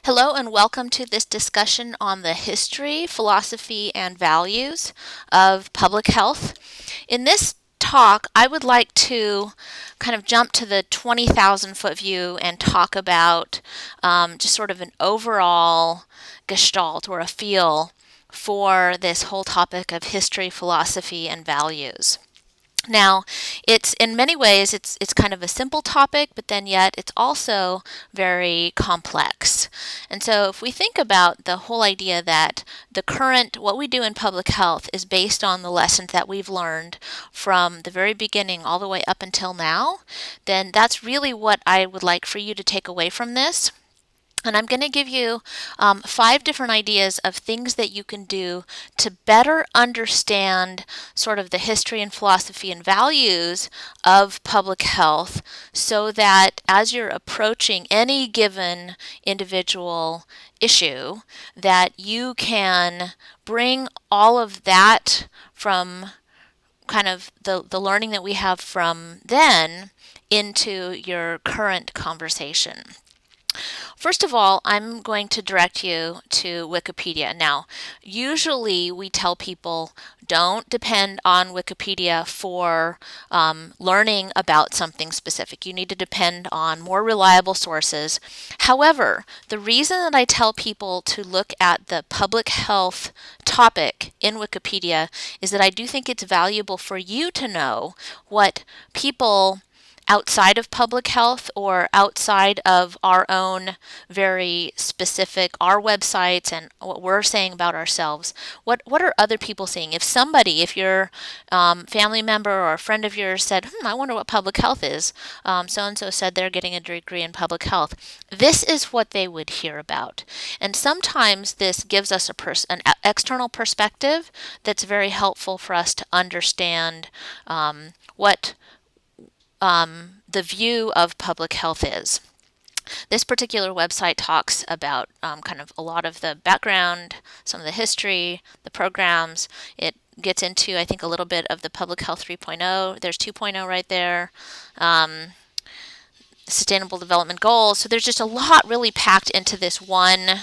Hello and welcome to this discussion on the history, philosophy, and values of public health. In this talk, I would like to kind of jump to the 20,000 foot view and talk about just sort of an overall gestalt or a feel for this whole topic of history, philosophy, and values. Now, it's in many ways it's kind of a simple topic, but then yet it's also very complex. And so if we think about the whole idea that the current what we do in public health is based on the lessons that we've learned from the very beginning all the way up until now, then that's really what I would like for you to take away from this. And I'm going to give you 5 different ideas of things that you can do to better understand sort of the history and philosophy and values of public health so that as you're approaching any given individual issue, that you can bring all of that from kind of the learning that we have from then into your current conversation. First of all, I'm going to direct you to Wikipedia. Now, usually we tell people don't depend on Wikipedia for learning about something specific. You need to depend on more reliable sources. However, the reason that I tell people to look at the public health topic in Wikipedia is that I do think it's valuable for you to know what people outside of public health or outside of our own very specific our websites and what we're saying about ourselves, what are other people saying? If your family member or a friend of yours said, I wonder what public health is, so and so said they're getting a degree in public health, this is what they would hear about. And sometimes this gives us an external perspective that's very helpful for us to understand what the view of public health is. This particular website talks about kind of a lot of the background, some of the history, the programs. It gets into, I think, a little bit of the Public Health 3.0. There's 2.0 right there. Sustainable Development Goals. So there's just a lot really packed into this one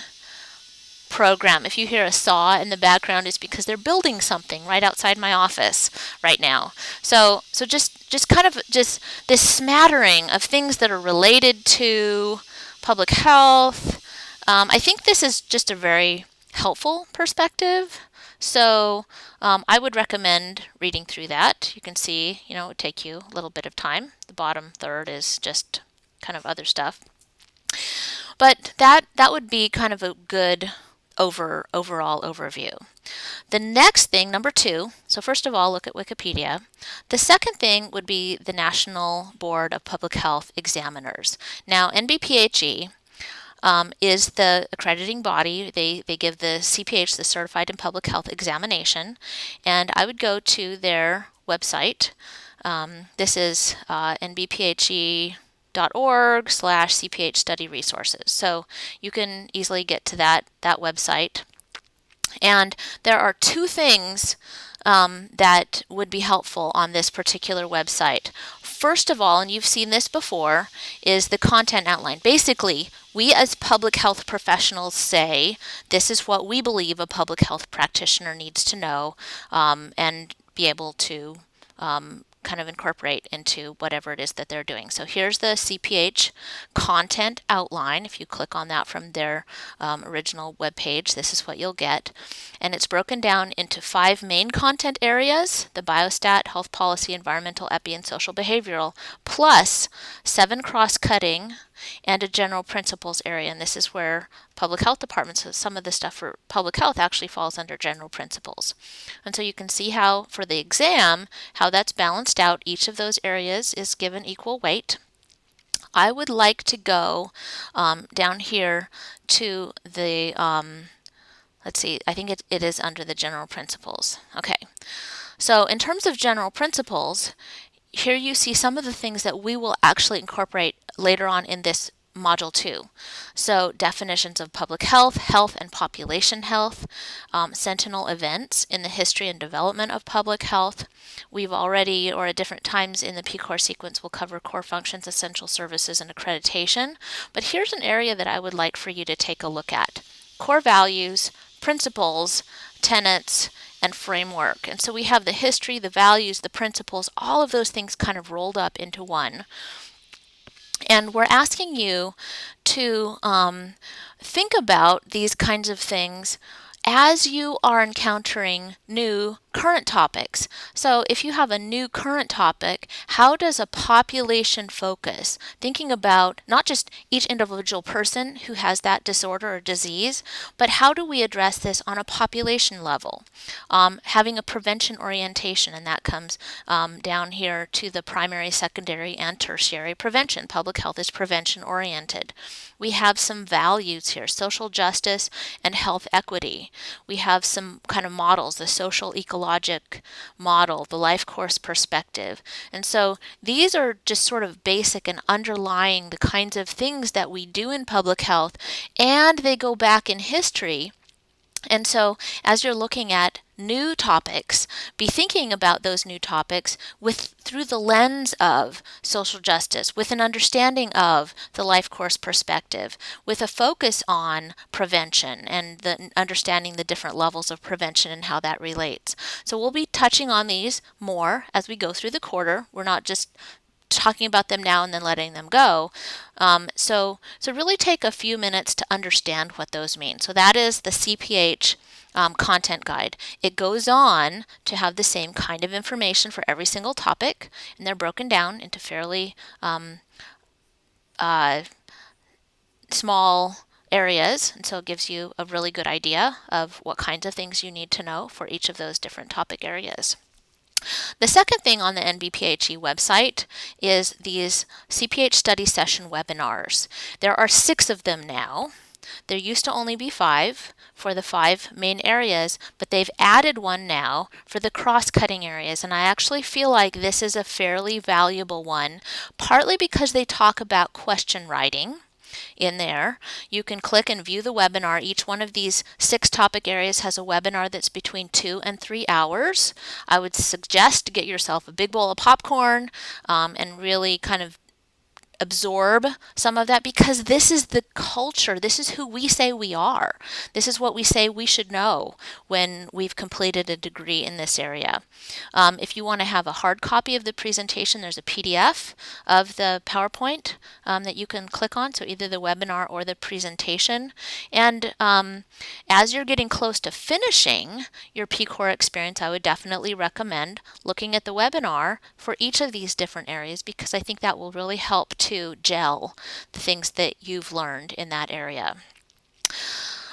program. If you hear a saw in the background, it's because they're building something right outside my office right now. So just kind of just this smattering of things that are related to public health. I think this is just a very helpful perspective. So I would recommend reading through that. You can see, it would take you a little bit of time. The bottom third is just kind of other stuff. But that would be kind of a good overall overview. The next thing, number 2, so first of all, look at Wikipedia. The second thing would be the National Board of Public Health Examiners. Now, NBPHE is the accrediting body. They give the CPH, the Certified in Public Health Examination, and I would go to their website. This is nbphe.org/CPH study resources. So you can easily get to that website. And there are 2 things that would be helpful on this particular website. First of all, and you've seen this before, is the content outline. Basically, we as public health professionals say, this is what we believe a public health practitioner needs to know and be able to kind of incorporate into whatever it is that they're doing. So here's the CPH content outline. If you click on that from their original webpage, this is what you'll get. And it's broken down into 5 main content areas: the biostat, health policy, environmental, epi, and social behavioral, plus 7 cross-cutting and a general principles area. And this is where public health departments, so some of the stuff for public health actually falls under general principles. And so you can see how for the exam, how that's balanced out. Each of those areas is given equal weight. I would like to go down here to the, let's see, I think it is under the general principles. Okay, so in terms of general principles, here you see some of the things that we will actually incorporate later on in this Module 2. So definitions of public health, health and population health, sentinel events in the history and development of public health. We've already, or at different times in the P-Core sequence, will cover core functions, essential services, and accreditation. But here's an area that I would like for you to take a look at. Core values, principles, tenets, and framework. And so we have the history, the values, the principles, all of those things kind of rolled up into one. And we're asking you to think about these kinds of things as you are encountering new current topics. So if you have a new current topic, how does a population focus, thinking about not just each individual person who has that disorder or disease, but how do we address this on a population level? Having a prevention orientation, and that comes down here to the primary, secondary, and tertiary prevention. Public health is prevention oriented. We have some values here, social justice and health equity. We have some kind of models, the social ecologic model, the life course perspective. And so these are just sort of basic and underlying the kinds of things that we do in public health, and they go back in history. And so as you're looking at new topics, be thinking about those new topics through the lens of social justice, with an understanding of the life course perspective, with a focus on prevention and understanding the different levels of prevention and how that relates. So we'll be touching on these more as we go through the quarter. We're not just talking about them now and then letting them go. So really take a few minutes to understand what those mean. So that is the CPH content guide. It goes on to have the same kind of information for every single topic, and they're broken down into fairly small areas, and so it gives you a really good idea of what kinds of things you need to know for each of those different topic areas. The second thing on the NBPHE website is these CPH study session webinars. There are 6 of them now. There used to only be 5 for the 5 main areas, but they've added one now for the cross-cutting areas, and I actually feel like this is a fairly valuable one, partly because they talk about question writing in there. You can click and view the webinar. Each one of these 6 topic areas has a webinar that's between 2 and 3 hours. I would suggest to get yourself a big bowl of popcorn and really kind of absorb some of that, because this is the culture. This is who we say we are. This is what we say we should know when we've completed a degree in this area. If you want to have a hard copy of the presentation, there's a PDF of the PowerPoint that you can click on, so either the webinar or the presentation. And as you're getting close to finishing your P-Core experience, I would definitely recommend looking at the webinar for each of these different areas, because I think that will really help to gel the things that you've learned in that area.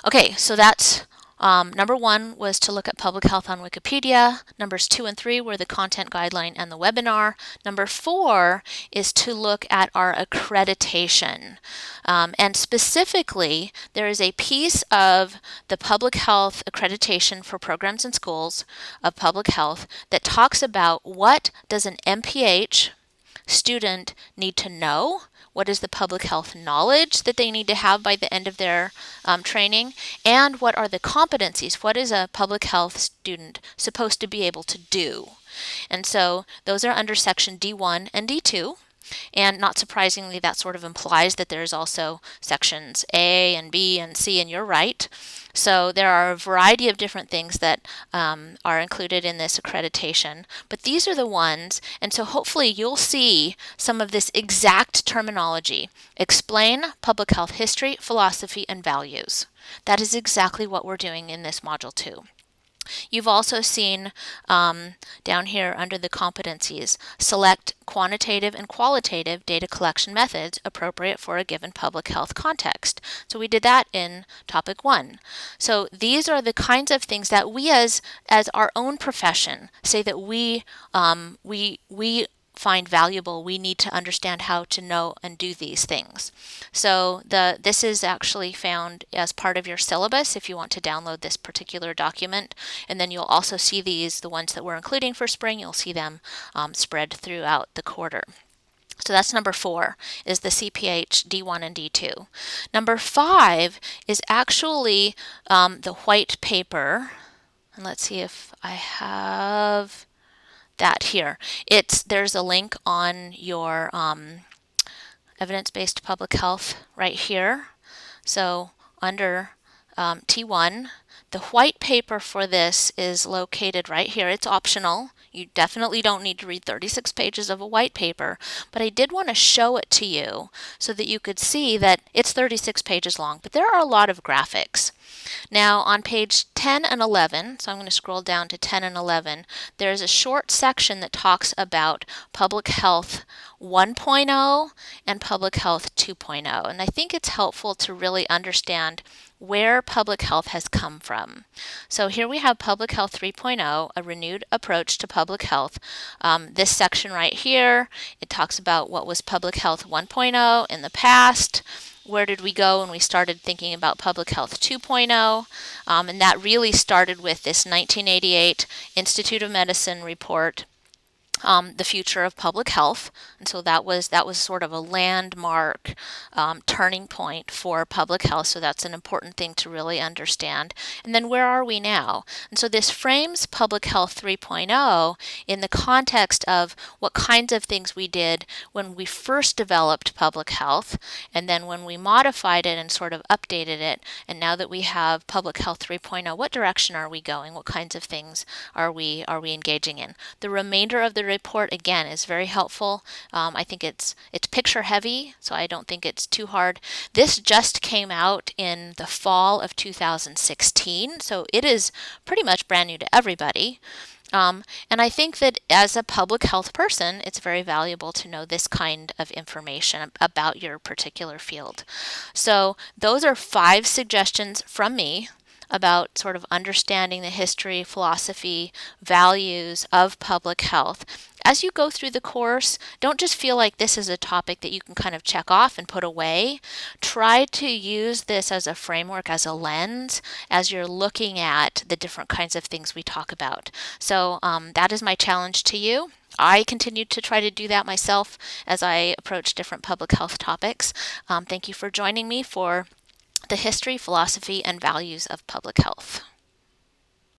Okay, so that's number 1 was to look at public health on Wikipedia. Numbers 2 and 3 were the content guideline and the webinar. Number 4 is to look at our accreditation. And specifically, there is a piece of the public health accreditation for programs and schools of public health that talks about what does an MPH student need to know, what is the public health knowledge that they need to have by the end of their training, and what are the competencies, what is a public health student supposed to be able to do. And so those are under section D1 and D2. And not surprisingly, that sort of implies that there's also sections A and B and C, and you're right. So there are a variety of different things that are included in this accreditation, but these are the ones, and so hopefully you'll see some of this exact terminology. Explain public health history, philosophy, and values. That is exactly what we're doing in this Module 2. You've also seen down here under the competencies, select quantitative and qualitative data collection methods appropriate for a given public health context. So we did that in topic 1. So these are the kinds of things that we as our own profession say that we find valuable. We need to understand how to know and do these things. So this is actually found as part of your syllabus if you want to download this particular document, and then you'll also see these, the ones that we're including for spring, you'll see them spread throughout the quarter. So that's number 4, is the CPH D1 and D2. Number 5 is actually the white paper. And let's see if I have that here. There's a link on your evidence-based public health right here. So under T1, the white paper for this is located right here. It's optional. You definitely don't need to read 36 pages of a white paper, but I did want to show it to you so that you could see that it's 36 pages long, but there are a lot of graphics. Now on page 10 and 11, so I'm going to scroll down to 10 and 11, there's a short section that talks about public health 1.0 and public health 2.0, and I think it's helpful to really understand where public health has come from. So here we have Public Health 3.0, a renewed approach to public health. This section right here, it talks about what was Public Health 1.0 in the past. Where did we go when we started thinking about Public Health 2.0? And that really started with this 1988 Institute of Medicine report, the future of public health, and so that was sort of a landmark turning point for public health. So that's an important thing to really understand. And then where are we now? And so this frames Public Health 3.0 in the context of what kinds of things we did when we first developed public health, and then when we modified it and sort of updated it. And now that we have Public Health 3.0, what direction are we going? What kinds of things are we engaging in? The remainder of the report again is very helpful. I think it's picture heavy, so I don't think it's too hard. This just came out in the fall of 2016, so it is pretty much brand new to everybody. And I think that as a public health person, it's very valuable to know this kind of information about your particular field. So those are 5 suggestions from me about sort of understanding the history, philosophy, values of public health. As you go through the course, don't just feel like this is a topic that you can kind of check off and put away. Try to use this as a framework, as a lens, as you're looking at the different kinds of things we talk about. So that is my challenge to you. I continue to try to do that myself as I approach different public health topics. Thank you for joining me for the history, philosophy, and values of public health.